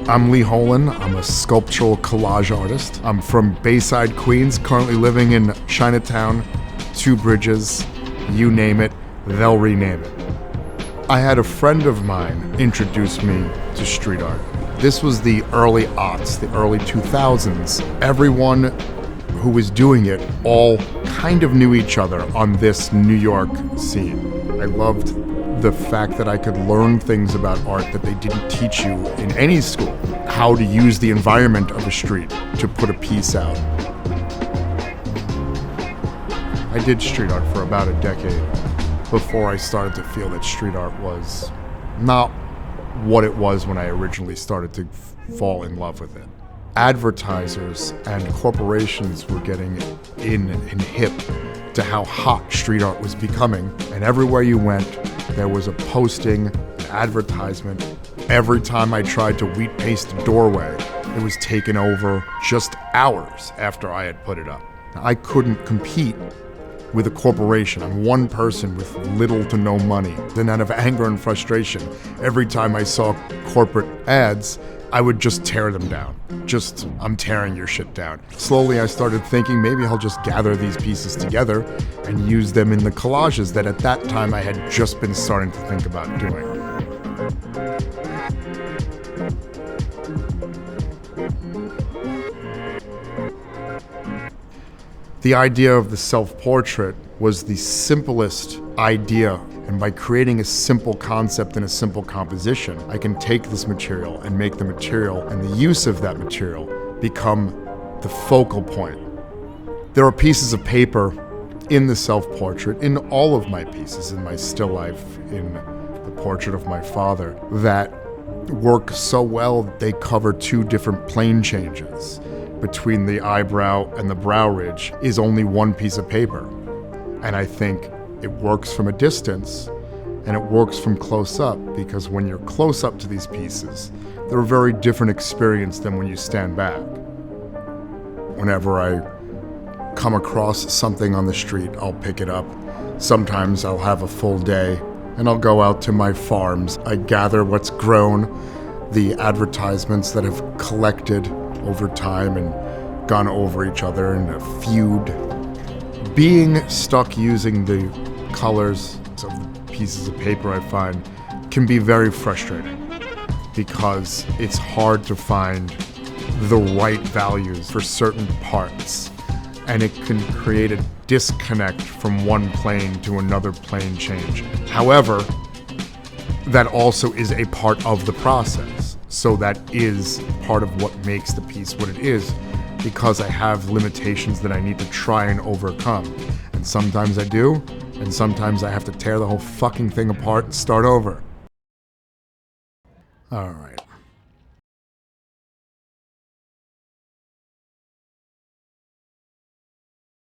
I'm Lee Holin. I'm a sculptural collage artist. I'm from Bayside, Queens, currently living in Chinatown, Two Bridges, you name it, they'll rename it. I had a friend of mine introduce me to street art. This was the early aughts, the early 2000s. Everyone who was doing it all kind of knew each other on this New York scene. I loved the fact that I could learn things about art that they didn't teach you in any school. How to use the environment of a street to put a piece out. I did street art for about a decade before I started to feel that street art was not what it was when I originally started to fall in love with it. Advertisers and corporations were getting in and hip to how hot street art was becoming, and everywhere you went, there was a posting, an advertisement. Every time I tried to wheat paste a doorway, it was taken over just hours after I had put it up. I couldn't compete with a corporation. I'm one person with little to no money. Then out of anger and frustration, every time I saw corporate ads, I would just tear them down. I'm tearing your shit down. Slowly I started thinking maybe I'll just gather these pieces together and use them in the collages that at that time I had just been starting to think about doing. The idea of the self-portrait was the simplest idea, and by creating a simple concept and a simple composition, I can take this material and make the material and the use of that material become the focal point. There are pieces of paper in the self-portrait, in all of my pieces, in my still life, in the portrait of my father, that work so well they cover two different plane changes. Between the eyebrow and the brow ridge is only one piece of paper. And I think it works from a distance and it works from close up, because when you're close up to these pieces, they're a very different experience than when you stand back. Whenever I come across something on the street, I'll pick it up. Sometimes I'll have a full day and I'll go out to my farms. I gather what's grown, the advertisements that have collected over time and gone over each other in a feud. Being stuck using the colors of the pieces of paper, I find, can be very frustrating because it's hard to find the right values for certain parts, and it can create a disconnect from one plane to another plane change. However, that also is a part of the process. So that is part of what makes the piece what it is, because I have limitations that I need to try and overcome. And sometimes I do, and sometimes I have to tear the whole fucking thing apart and start over. All right.